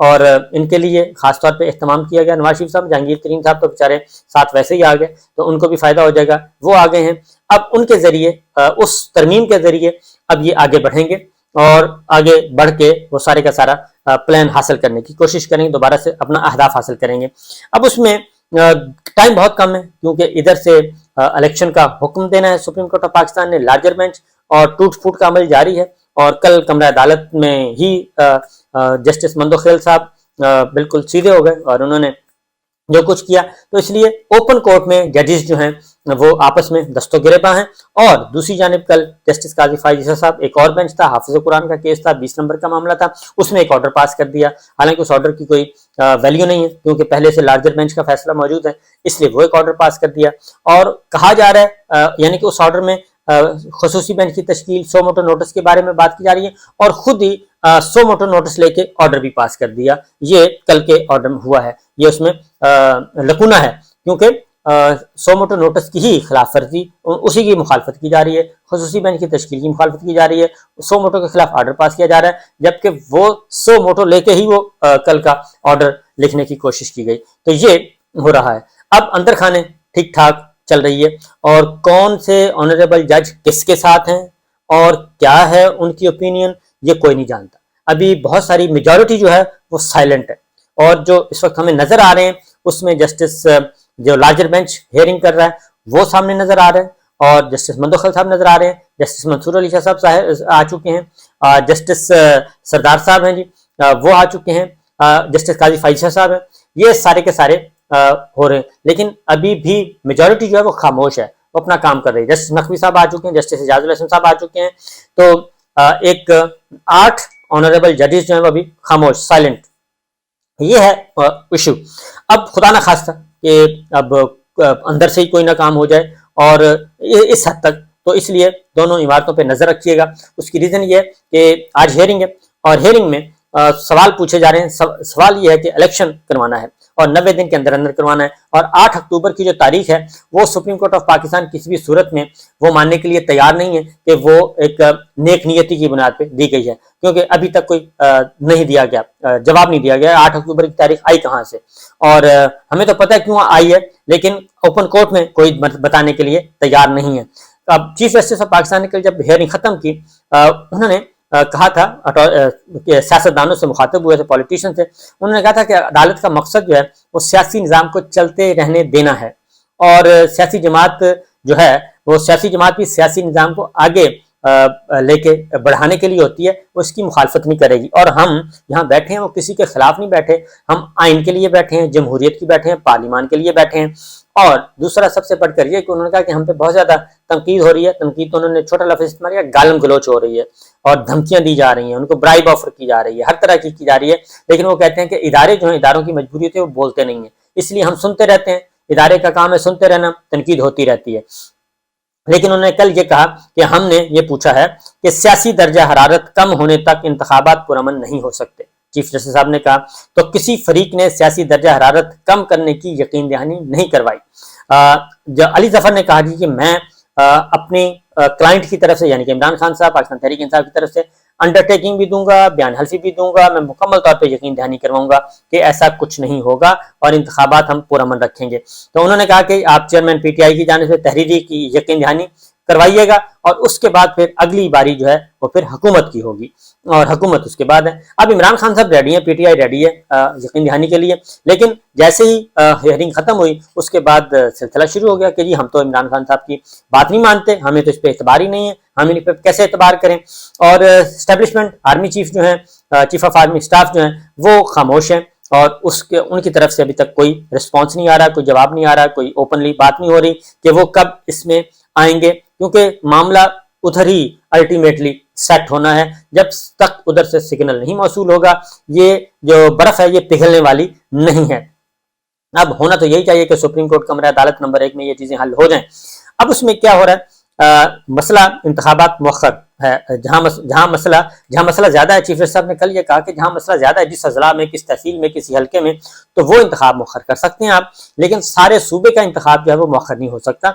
اور ان کے لیے خاص طور پہ اہتمام کیا گیا. نواز شریف صاحب, جہانگیر ترین صاحب تو بیچارے ساتھ ویسے ہی آ گئے, تو ان کو بھی فائدہ ہو جائے گا, وہ آ گئے ہیں. اب ان کے ذریعے اس ترمیم کے ذریعے اب یہ آگے بڑھیں گے اور آگے بڑھ کے وہ سارے کا سارا پلان حاصل کرنے کی کوشش کریں گے, دوبارہ سے اپنا اہداف حاصل کریں گے. اب اس میں ٹائم بہت کم ہے, کیونکہ ادھر سے الیکشن کا حکم دینا ہے سپریم کورٹ آف پاکستان نے, لارجر بینچ, اور ٹوٹ پھوٹ کا عمل جاری ہے. اور کل کمرہ عدالت میں ہی جسٹس مندوخیل صاحب بالکل سیدھے ہو گئے اور انہوں نے جو کچھ کیا, تو اس لیے اوپن کورٹ میں ججز جو ہیں وہ آپس میں دست و گریباں ہیں. اور دوسری جانب کل جسٹس قاضی فائز عیسی صاحب, ایک اور بینچ تھا, حافظ قرآن کا کیس تھا, 20 نمبر کا معاملہ تھا, اس میں ایک آرڈر پاس کر دیا. حالانکہ اس آرڈر کی کوئی ویلیو نہیں ہے, کیونکہ پہلے سے لارجر بینچ کا فیصلہ موجود ہے, اس لیے وہ ایک آرڈر پاس کر دیا. اور کہا جا رہا ہے یعنی کہ اس آرڈر میں خصوصی بینچ کی تشکیل, سو موٹو نوٹس کے بارے میں بات کی جا رہی ہے, اور خود ہی سو موٹو نوٹس لے کے آرڈر بھی پاس کر دیا. یہ کل کے آرڈر میں ہوا ہے, یہ اس میں لکونہ ہے, کیونکہ سو موٹو نوٹس کی ہی خلاف ورزی, اسی کی مخالفت کی جا رہی ہے, خصوصی بینچ کی تشکیل کی مخالفت کی جا رہی ہے, سو موٹو کے خلاف آرڈر پاس کیا جا رہا ہے, جبکہ وہ سو موٹو لے کے ہی وہ کل کا آرڈر لکھنے کی کوشش کی گئی. تو یہ ہو رہا ہے. اب اندر خانے ٹھیک ٹھاک چل رہی ہے, اور کون سے آنریبل جج کس کے ساتھ ہیں اور کیا ہے ان کی اوپینین, یہ کوئی نہیں جانتا. ابھی بہت ساری میجورٹی جو ہے وہ سائلنٹ ہے, اور جو اس وقت ہمیں نظر آ رہے ہیں اس میں جسٹس جو لارجر بینچ ہیئرنگ کر رہا ہے وہ سامنے نظر آ رہے ہیں, اور جسٹس مندوخیل صاحب نظر آ رہے ہیں, جسٹس منصور علی شاہ صاحب آ چکے ہیں, جسٹس سردار صاحب ہیں جی وہ آ چکے ہیں, جسٹس قاضی فائز صاحب ہیں, یہ سارے کے سارے ہو رہے ہیں. لیکن ابھی بھی میجورٹی جو ہے وہ خاموش ہے, وہ اپنا کام کر رہی ہے. جسٹس نقوی صاحب آ چکے ہیں, جسٹس اعجاز الحسن صاحب آ چکے ہیں, تو ایک 8 آنریبل ججز جو ہیں وہ ابھی خاموش, سائلنٹ. یہ ہے ایشو. اب خدا نہ خواستہ کہ اب اندر سے ہی کوئی نہ کام ہو جائے, اور اس حد تک, تو اس لیے دونوں عمارتوں پہ نظر رکھیے گا. اس کی ریزن یہ ہے کہ آج ہیئرنگ ہے, اور ہیئرنگ میں سوال پوچھے جا رہے ہیں. سوال یہ ہے کہ الیکشن کروانا ہے اور 90 دن کے اندر اندر کروانا ہے, اور 8 اکتوبر کی جو تاریخ ہے وہ سپریم کورٹ آف پاکستان کسی بھی صورت میں وہ ماننے کے لیے تیار نہیں ہے کہ وہ ایک نیک نیتی کی بنیاد پہ دی گئی ہے, کیونکہ ابھی تک کوئی نہیں دیا گیا, جواب نہیں دیا گیا 8 اکتوبر کی تاریخ آئی کہاں سے, اور ہمیں تو پتہ ہے کیوں آئی ہے, لیکن اوپن کورٹ میں کوئی بتانے کے لیے تیار نہیں ہے. اب چیف جسٹس آف پاکستان نے جب ہیئرنگ ختم کی, انہوں نے کہا تھا کہ سیاستدانوں سے مخاطب ہوئے تھے, پولیٹیشین سے, انہوں نے کہا تھا کہ عدالت کا مقصد جو ہے وہ سیاسی نظام کو چلتے رہنے دینا ہے, اور سیاسی جماعت جو ہے وہ سیاسی جماعت بھی سیاسی نظام کو آگے لے کے بڑھانے کے لیے ہوتی ہے, وہ اس کی مخالفت نہیں کرے گی. اور ہم یہاں بیٹھے ہیں وہ کسی کے خلاف نہیں بیٹھے, ہم آئین کے لیے بیٹھے ہیں, جمہوریت کی بیٹھے ہیں, پارلیمان کے لیے بیٹھے ہیں. اور دوسرا سب سے بڑھ کر یہ کہ انہوں نے کہا کہ ہم پہ بہت زیادہ تنقید ہو رہی ہے. تنقید تو انہوں نے چھوٹا لفظ استعمال کیا, گالم گلوچ ہو رہی ہے, اور دھمکیاں دی جا رہی ہیں, ان کو برائب آفر کی جا رہی ہے, ہر طرح کی جا رہی ہے. لیکن وہ کہتے ہیں کہ ادارے جو ہیں, اداروں کی مجبوری ہوتی ہے, وہ بولتے نہیں ہیں, اس لیے ہم سنتے رہتے ہیں. ادارے کا کام ہے سنتے رہنا, تنقید ہوتی رہتی ہے. لیکن انہوں نے کل یہ کہا کہ ہم نے یہ پوچھا ہے کہ سیاسی درجہ حرارت کم ہونے تک انتخابات پرامن نہیں ہو سکتے. چیف جسٹس صاحب نے کہا تو کسی فریق نے سیاسی درجہ حرارت کم کرنے کی یقین دہانی نہیں کروائی. علی ظفر نے کہا کہ میں اپنی کلائنٹ کی طرف سے, یعنی کہ عمران خان صاحب, پاکستان تحریک انصاف کی طرف سے انڈرٹیکنگ بھی دوں گا, بیان حلفی بھی دوں گا, میں مکمل طور پہ یقین دہانی کرواؤں گا کہ ایسا کچھ نہیں ہوگا اور انتخابات ہم پرامن رکھیں گے. تو انہوں نے کہا کہ آپ چیئرمین پی ٹی آئی کی جانب سے تحریری کی یقین دہانی کروائیے گا, اور اس کے بعد پھر اگلی باری جو ہے وہ پھر حکومت کی ہوگی, اور حکومت اس کے بعد ہے. اب عمران خان صاحب ریڈی ہیں, پی ٹی آئی ریڈی ہے یقین دہانی کے لیے, لیکن جیسے ہی ہیئرنگ ختم ہوئی اس کے بعد سلسلہ شروع ہو گیا کہ جی ہم تو عمران خان صاحب کی بات نہیں مانتے, ہمیں تو اس پہ اعتبار ہی نہیں ہے, ہم ان پہ کیسے اعتبار کریں. اور اسٹیبلشمنٹ, آرمی چیف جو ہیں, چیف آف آرمی اسٹاف جو ہیں, وہ خاموش ہیں, اور ان کی طرف سے ابھی تک کوئی رسپانس نہیں آ رہا, کوئی جواب نہیں آ رہا, کوئی اوپنلی بات نہیں ہو رہی کہ وہ کب اس میں آئیں گے, کیونکہ معاملہ ادھر ہی الٹیمیٹلی سیٹ ہونا ہے. جب تک ادھر سے سگنل نہیں موصول ہوگا, یہ جو برف ہے یہ پگھلنے والی نہیں ہے. اب ہونا تو یہی چاہیے کہ سپریم کورٹ کمرہ عدالت نمبر 1 میں یہ چیزیں حل ہو جائیں. اب اس میں کیا ہو رہا ہے, مسئلہ انتخابات مؤخر ہے جہاں مسئلہ زیادہ ہے، چیف جسٹس صاحب نے کل یہ کہا کہ جہاں مسئلہ زیادہ ہے، جس اضلاع میں، کس تحصیل میں، کسی حلقے میں، تو وہ انتخاب مؤخر کر سکتے ہیں آپ، لیکن سارے صوبے کا انتخاب جو ہے وہ مؤخر نہیں ہو سکتا،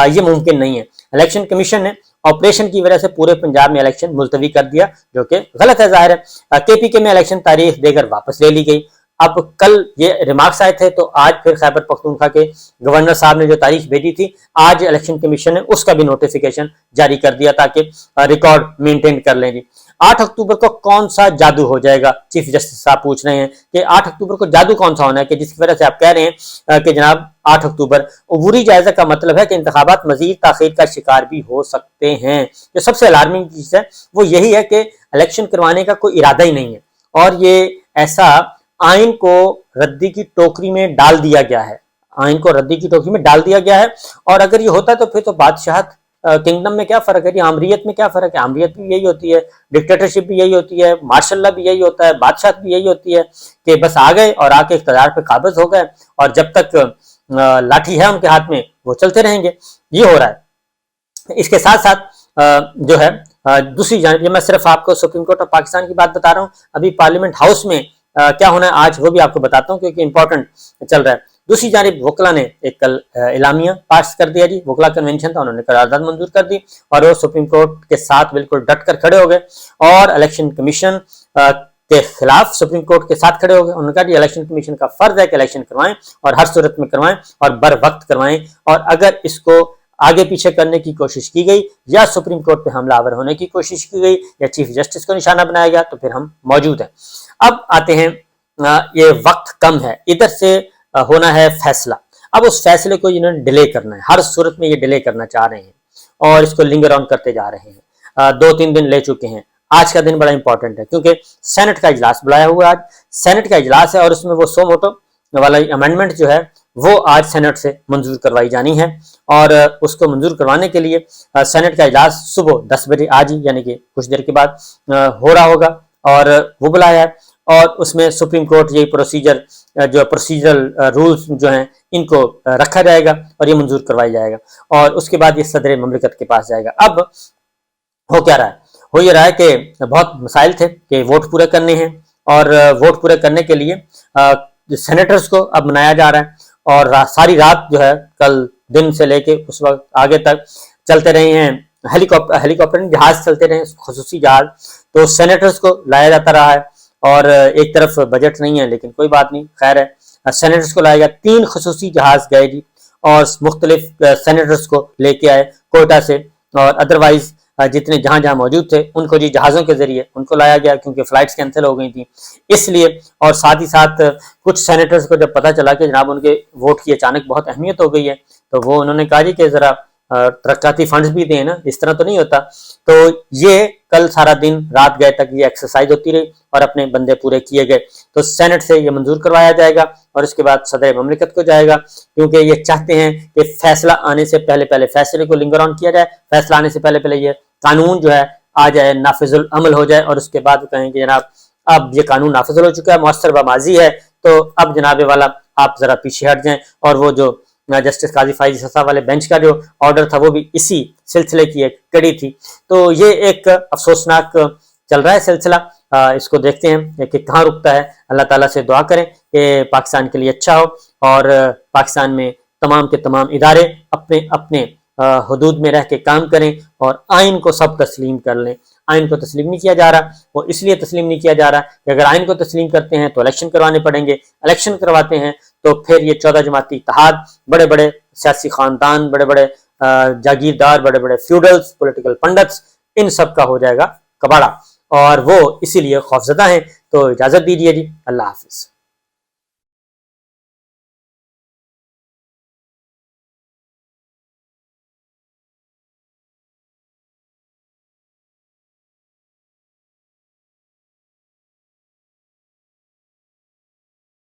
یہ ممکن نہیں ہے۔ الیکشن کمیشن نے آپریشن کی وجہ سے پورے پنجاب میں الیکشن ملتوی کر دیا، جو کہ غلط ہے ظاہر ہے۔ کے پی کے میں الیکشن تاریخ دے کر واپس لے لی گئی۔ اب کل یہ ریمارکس آئے تھے، تو آج پھر خیبر پختونخوا کے گورنر صاحب نے جو تاریخ بھیجی تھی، آج الیکشن کمیشن نے اس کا بھی نوٹیفیکیشن جاری کر دیا تاکہ ریکارڈ مینٹین کر لیں جی۔ 8 اکتوبر کو کون سا جادو ہو جائے گا؟ چیف جسٹس صاحب پوچھ رہے ہیں کہ 8 اکتوبر کو جادو کون سا ہونا ہے کہ جس کی وجہ سے آپ کہہ رہے ہیں کہ جناب 8 اکتوبر عبوری جائزہ کا مطلب ہے کہ انتخابات مزید تاخیر کا شکار بھی ہو سکتے ہیں۔ جو سب سے الارمنگ چیز ہے وہ یہی ہے کہ الیکشن کروانے کا کوئی ارادہ ہی نہیں ہے، اور یہ ایسا آئین کو ردی کی ٹوکری میں ڈال دیا گیا ہے، آئین کو ردی کی ٹوکری میں ڈال دیا گیا ہے۔ اور اگر یہ ہوتا ہے تو پھر تو بادشاہت کنگڈم میں کیا فرق ہے جی؟ آمریت میں کیا فرق ہے؟ آمریت بھی یہی ہوتی ہے، ڈکٹیٹرشپ بھی یہی ہوتی ہے، مارشل لا بھی یہی ہوتا ہے، بادشاہت بھی یہی ہوتی ہے کہ بس آ گئے اور آ کے اقتدار پہ قابض ہو گئے، اور جب تک لاٹھی ہے ان کے ہاتھ میں وہ چلتے رہیں گے۔ یہ ہو رہا ہے۔ اس کے ساتھ ساتھ جو ہے دوسری جانب، میں صرف آپ کو سپریم کورٹ آف پاکستان کی بات بتا رہا ہوں، ابھی پارلیمنٹ ہاؤس میں کیا ہونا ہے آج وہ بھی آپ کو بتاتا ہوں کیونکہ امپورٹنٹ چل رہا ہے۔ دوسری جانب وکلا نے ایک کل اعلامیہ پاس کر دیا جی، وکلا کنونشن تھا، انہوں نے قرارداد منظور کر دی اور وہ سپریم کورٹ کے ساتھ بالکل ڈٹ کر کھڑے ہو گئے، اور الیکشن کمیشن کے خلاف سپریم کورٹ کے ساتھ کھڑے ہو گئے۔ انہوں نے کہا کہ الیکشن کمیشن کا فرض ہے کہ الیکشن کروائیں، اور ہر صورت میں کروائیں، اور بر وقت کروائیں، اور اگر اس کو آگے پیچھے کرنے کی کوشش کی گئی یا سپریم کورٹ پہ حملہ آور ہونے کی کوشش کی گئی یا چیف جسٹس کو نشانہ بنایا گیا تو پھر ہم موجود ہیں۔ اب آتے ہیں، یہ وقت کم ہے، ادھر سے ہونا ہے فیصلہ، اب اس فیصلے کو انہوں نے ڈیلے کرنا ہے، ہر صورت میں یہ ڈیلے کرنا چاہ رہے ہیں اور اس کو لنگر آن کرتے جا رہے ہیں۔ 2-3 دن لے چکے ہیں۔ آج کا دن بڑا امپورٹنٹ ہے کیونکہ سینٹ کا اجلاس بلایا ہوا ہے، آج سینٹ کا اجلاس ہے، اور اس میں وہ سو موٹو والا امینڈمنٹ جو ہے وہ آج سینٹ سے منظور کروائی جانی ہے، اور اس کو منظور کروانے کے لیے سینٹ کا اجلاس صبح 10 بجے آج ہی یعنی کہ کچھ دیر کے بعد ہو رہا ہوگا، اور وہ بلایا ہے، اور اس میں سپریم کورٹ یہی پروسیجرل رولز جو ہیں ان کو رکھا جائے گا اور یہ منظور کروائی جائے گا، اور اس کے بعد یہ صدر مملکت کے پاس جائے گا۔ اب ہو کیا رہا ہے؟ ہو یہ رہا ہے کہ بہت مسائل تھے کہ ووٹ پورے کرنے ہیں، اور ووٹ پورے کرنے کے لیے سینیٹرز کو اب منایا جا رہا ہے، اور ساری رات جو ہے کل دن سے لے کے اس وقت آگے تک چلتے رہے ہیں ہیلی کاپٹر جہاز چلتے رہے، خصوصی جہاز، تو سینیٹرز کو لایا جاتا رہا ہے، اور ایک طرف بجٹ نہیں ہے لیکن کوئی بات نہیں، خیر ہے، سینیٹرز کو لایا گیا، 3 خصوصی جہاز گئے جی، اور مختلف سینیٹرز کو لے کے آئے کوئٹہ سے، اور ادروائز جتنے جہاں موجود تھے ان کو جی جہازوں کے ذریعے ان کو لایا گیا کیونکہ فلائٹس کینسل ہو گئی تھیں اس لیے، اور ساتھ ہی ساتھ کچھ سینیٹرز کو جب پتہ چلا کہ جناب ان کے ووٹ کی اچانک بہت اہمیت ہو گئی ہے، تو وہ انہوں نے کہا جی کہ ذرا ترقیاتی فنڈز بھی دیں نا، اس طرح تو نہیں ہوتا۔ تو یہ کل سارا دن رات گئے تک یہ ایکسرسائز ہوتی رہی اور اپنے بندے پورے کیے گئے، تو سینٹ سے یہ منظور کروایا جائے گا اور اس کے بعد صدر مملکت کو جائے گا، کیونکہ یہ چاہتے ہیں کہ فیصلہ آنے سے پہلے فیصلے کو لنگر آن کیا جائے، فیصلہ آنے سے پہلے یہ قانون جو ہے آ جائے، نافذ العمل ہو جائے، اور اس کے بعد کہیں کہ جناب اب یہ قانون نافذ ہو چکا ہے، مؤثر بماضی ہے، تو اب جناب والا آپ ذرا پیچھے ہٹ جائیں، اور وہ جو جسٹس قاضی فائز صاحب والے بینچ کا جو آرڈر تھا وہ بھی اسی سلسلے کی ایک کڑی تھی۔ تو یہ ایک افسوسناک چل رہا ہے سلسلہ، اس کو دیکھتے ہیں کہ کہاں رکتا ہے۔ اللہ تعالیٰ سے دعا کریں کہ پاکستان کے لیے اچھا ہو، اور پاکستان میں تمام کے تمام ادارے اپنے اپنے حدود میں رہ کے کام کریں، اور آئین کو سب تسلیم کر لیں۔ آئین کو تسلیم نہیں کیا جا رہا، وہ اس لیے تسلیم نہیں کیا جا رہا کہ اگر آئین کو تسلیم کرتے ہیں تو الیکشن کروانے پڑیں گے، الیکشن کرواتے ہیں تو پھر یہ 14 جماعتی اتحاد، بڑے بڑے سیاسی خاندان، بڑے بڑے جاگیردار، بڑے بڑے فیوڈلز، پولیٹیکل پنڈتس، ان سب کا ہو جائے گا کباڑہ، اور وہ اسی لیے خوفزدہ ہیں۔ تو اجازت دیجیے جی، اللہ حافظ۔